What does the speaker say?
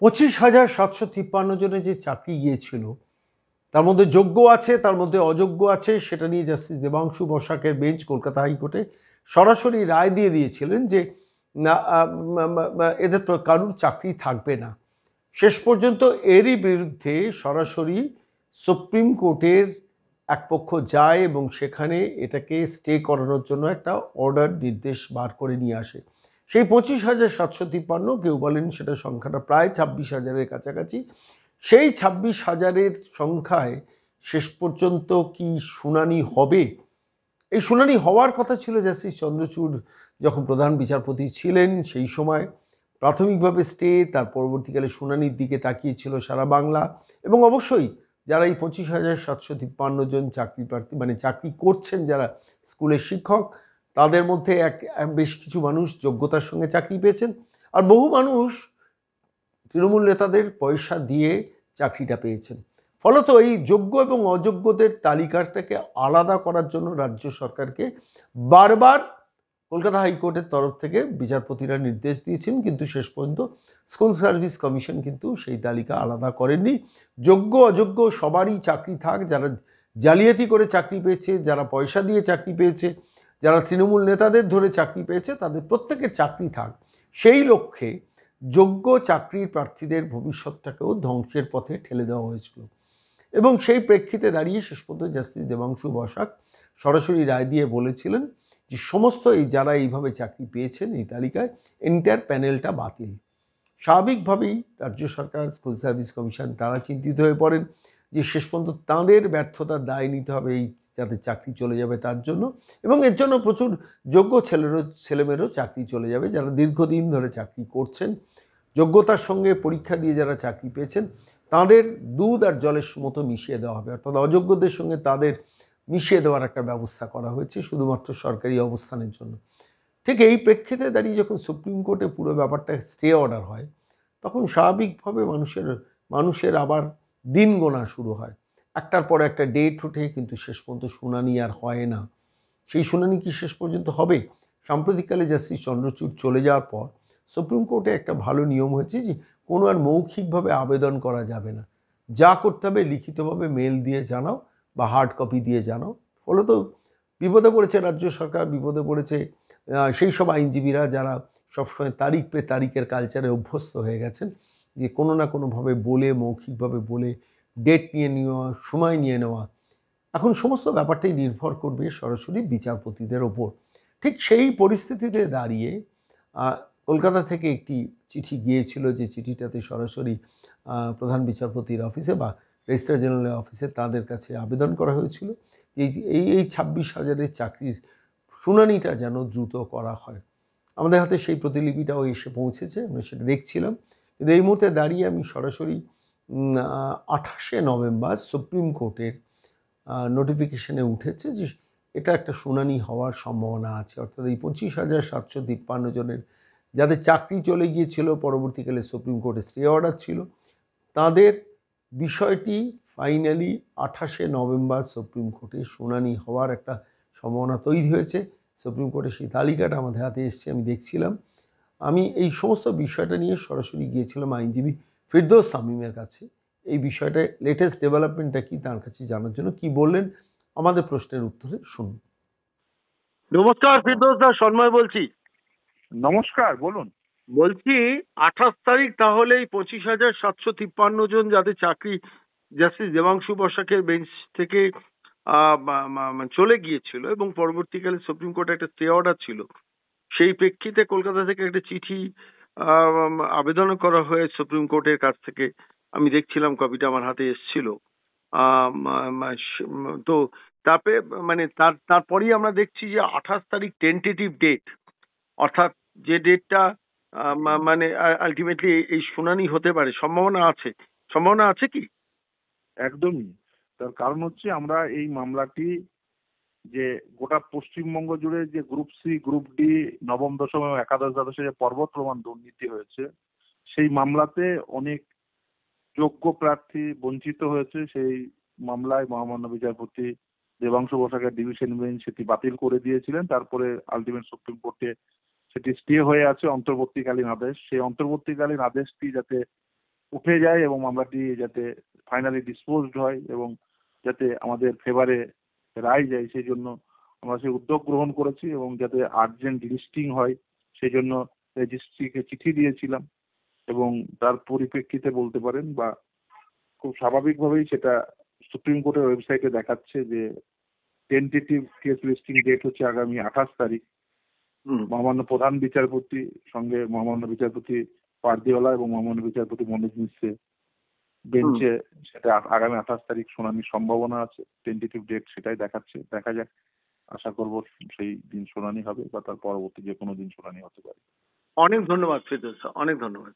25,753 জনের যে চাকরি গিয়েছিল তার মধ্যে যোগ্য আছে, তার মধ্যে অযোগ্য আছে, সেটা নিয়ে জাস্টিস দেবাংশু বসাকের বেঞ্চ কলকাতা হাইকোর্টে সরাসরি রায় দিয়ে দিয়েছিলেন যে না, এদের কারুর চাকরি থাকবে না। শেষ পর্যন্ত এরই বিরুদ্ধে সরাসরি সুপ্রিম কোর্টের এক পক্ষ যায় এবং সেখানে এটাকে স্টে করানোর জন্য একটা অর্ডার নির্দেশ বার করে নিয়ে আসে। সেই 25,753, কেউ বলেন সেটা সংখ্যাটা প্রায় 26,000-এর কাছাকাছি। সেই 26,000-এর সংখ্যায় শেষ পর্যন্ত কি শুনানি হবে? এই শুনানি হওয়ার কথা ছিল জাস্টিস চন্দ্রচূড় যখন প্রধান বিচারপতি ছিলেন সেই সময়। প্রাথমিকভাবে স্টে, তার পরবর্তীকালে শুনানির দিকে তাকিয়েছিল সারা বাংলা। এবং অবশ্যই যারা এই 25,753 জন চাকরি প্রার্থী, মানে চাকরি করছেন যারা স্কুলের শিক্ষক, তাদের মধ্যে বেশ কিছু মানুষ যোগ্যতার সঙ্গে চাকরি পেয়েছেন, আর বহু মানুষ তৃণমূল নেতাদের পয়সা দিয়ে চাকরিটা পেয়েছেন। ফলত এই যোগ্য এবং অযোগ্যদের তালিকাটাকে আলাদা করার জন্য রাজ্য সরকারকে বারবার কলকাতা হাইকোর্টের তরফ থেকে বিচারপতিরা নির্দেশ দিয়েছেন, কিন্তু শেষ পর্যন্ত স্কুল সার্ভিস কমিশন কিন্তু সেই তালিকা আলাদা করেননি। যোগ্য অযোগ্য সবারই চাকরি থাক, যারা জালিয়াতি করে চাকরি পেয়েছে, যারা পয়সা দিয়ে চাকরি পেয়েছে, যারা তৃণমূল নেতাদের ধরে চাকরি পেয়েছে, তাদের প্রত্যেকের চাকরি থাক, সেই লক্ষ্যে যোগ্য চাকরির প্রার্থীদের ভবিষ্যৎটাকেও ধ্বংসের পথে ঠেলে দেওয়া হয়েছিল। এবং সেই প্রেক্ষিতে দাঁড়িয়ে শেষ পর্যন্ত জাস্টিস দেবাংশু বসাক সরাসরি রায় দিয়ে বলেছিলেন যে সমস্ত যারা এইভাবে চাকরি পেয়েছেন এই তালিকায়, এন্টায়ার প্যানেলটা বাতিল। স্বাভাবিকভাবেই রাজ্য সরকার, স্কুল সার্ভিস কমিশন তারা চিন্তিত হয়ে পড়েন যে শেষ পর্যন্ত তাঁদের ব্যর্থতার দায় নিতে হবে এই যাদের চাকরি চলে যাবে তার জন্য, এবং এর জন্য প্রচুর যোগ্য ছেলেমেয়েরও চাকরি চলে যাবে যারা দীর্ঘদিন ধরে চাকরি করছেন, যোগ্যতার সঙ্গে পরীক্ষা দিয়ে যারা চাকরি পেয়েছেন, তাদের দুধ আর জলের মতো মিশিয়ে দেওয়া হবে, অর্থাৎ অযোগ্যদের সঙ্গে তাদের মিশিয়ে দেওয়ার একটা ব্যবস্থা করা হয়েছে শুধুমাত্র সরকারি অবস্থানের জন্য। ঠিক এই প্রেক্ষিতে দাঁড়িয়ে যখন সুপ্রিম কোর্টে পুরো ব্যাপারটা স্টে অর্ডার হয়, তখন স্বাভাবিকভাবে মানুষের আবার দিন গোনা শুরু হয়। একটার পর একটা ডেট ওঠে, কিন্তু শেষ পর্যন্ত শুনানি আর হয় না। সেই শুনানি কি শেষ পর্যন্ত হবে? সাম্প্রতিককালে জাস্টিস চন্দ্রচূড় চলে যাওয়ার পর সুপ্রিম কোর্টে একটা ভালো নিয়ম হয়েছে যে কোনো আর মৌখিকভাবে আবেদন করা যাবে না, যা করতে হবে লিখিতভাবে মেল দিয়ে জানাও বা হার্ড কপি দিয়ে জানাও। ফলত বিপদে পড়েছে রাজ্য সরকার, বিপদে পড়েছে সেই সব আইনজীবীরা যারা সবসময় তারিখ পে তারিখের কালচারে অভ্যস্ত হয়ে গেছেন, যে কোনো না কোনোভাবে বলে, মৌখিকভাবে বলে ডেট নিয়ে নেওয়া, সময় নিয়ে নেওয়া। এখন সমস্ত ব্যাপারটাই নির্ভর করবে সরাসরি বিচারপতিদের ওপর। ঠিক সেই পরিস্থিতিতে দাঁড়িয়ে কলকাতা থেকে একটি চিঠি গিয়েছিল, যে চিঠিটাতে সরাসরি প্রধান বিচারপতির অফিসে বা রেজিস্ট্রার জেনারেলের অফিসে তাদের কাছে আবেদন করা হয়েছিল এই এই 26,000-এর চাকরির শুনানিটা যেন দ্রুত করা হয়। আমাদের হাতে সেই প্রতিলিপিটাও এসে পৌঁছেছে, আমরা সেটা দেখছিলাম। কিন্তু এই মুহূর্তে দাঁড়িয়ে আমি সরাসরি 28শে নভেম্বর সুপ্রিম কোর্টের নোটিফিকেশনে উঠেছে যে এটা একটা শুনানি হওয়ার সম্ভাবনা আছে, অর্থাৎ এই 25,753 জনের যাদের চাকরি চলে গিয়েছিল, পরবর্তীকালে সুপ্রিম কোর্টে স্টে অর্ডার ছিল, তাদের বিষয়টি ফাইনালি 28শে নভেম্বর সুপ্রিম কোর্টে শুনানি হওয়ার একটা সম্ভাবনা তৈরি হয়েছে। সুপ্রিম কোর্টের সেই তালিকাটা আমাদের হাতে এসছে, আমি দেখছিলাম। আমি এই সমস্ত বিষয়টা নিয়ে সরাসরি গিয়েছিলাম আইনজীবী ফিরদৌস শামীমের কাছে, এই বিষয়টায় লেটেস্ট ডেভেলপমেন্টটা কি তার কাছে জানার জন্য। কি বললেন আমাদের প্রশ্নের উত্তরে শুনুন। নমস্কার ফিরদৌস দা, সন্ময় বলছি। নমস্কার, বলুন। বলছি 28 তারিখ তাহলে এই 25,753 জন যাদের চাকরি জাস্টিস দেবাংশু বসাকের বেঞ্চ থেকে চলে গিয়েছিল এবং পরবর্তীকালে সুপ্রিম কোর্টে একটা স্টে অর্ডার ছিল, সেই প্রেক্ষিতে কলকাতা থেকে একটা চিঠি আবেদন করা হয়ে সুপ্রিম কোর্টের কাছ থেকে, আমি দেখছিলাম কপিটা আমার হাতে এসেছিল। তো তারপরে মানে তারপরেই আমরা দেখছি যে 28 তারিখ টেন্টেটিভ ডেট, অর্থাৎ যে ডেটটা মানে আলটিমেটলি এই শুনানি হতে পারে, সম্ভাবনা আছে কি? একদমই। তার কারণ হচ্ছে আমরা এই মামলাটি যে গোটা পশ্চিমবঙ্গ জুড়ে যে গ্রুপ সি, গ্রুপ ডি, নবম দশম এবং একাদশ দ্বাদশে যে পর্বত প্রমাণ দুর্নীতি হয়েছে, সেই মামলাতে অনেক যোগ্য প্রার্থী বঞ্চিত হয়েছে। সেই মামলায় মহামান্য বিচারপতি দেবাংশু বসাকের ডিভিশন বেঞ্চ সেটি বাতিল করে দিয়েছিলেন। তারপরে আলটিমেট সুপ্রিম কোর্টে সেটি স্টে হয়ে আছে অন্তর্বর্তীকালীন আদেশ। সেই অন্তর্বর্তীকালীন আদেশটি যাতে উঠে যায় এবং মামলাটি যাতে ফাইনালি ডিসপোজড হয় এবং যাতে আমাদের ফেভারে রায় যায় সেই জন্য আমরা সেই উদ্যোগ গ্রহণ করেছি এবং যাতে আর্জেন্ট লিস্টিং হয় সেই জন্য রেজিস্ট্রিকে চিঠি দিয়েছিলাম এবং তার পরিপ্রেক্ষিতে বলতে পারেন বা খুব স্বাভাবিকভাবেই সেটা সুপ্রিম কোর্টের ওয়েবসাইটে দেখাচ্ছে যে টেন্টেটিভ কেস লিস্টিং ডেট হচ্ছে আগামী 28 তারিখ। মহামান্য প্রধান বিচারপতি সঙ্গে মহামান্য বিচারপতি পারদিওয়ালা এবং মহামান্য বিচারপতি মনোজ মিশ্রের বেঞ্চে সেটা আগামী 28 তারিখ শুনানির সম্ভাবনা আছে। টেন্টেটিভ ডেট সেটাই দেখাচ্ছে, দেখা যাক। আশা করব সেই দিন শুনানি হবে বা তার পরবর্তী যে কোনো দিন শুনানি হতে পারে। অনেক ধন্যবাদ ফিরদৌস স্যার, অনেক ধন্যবাদ।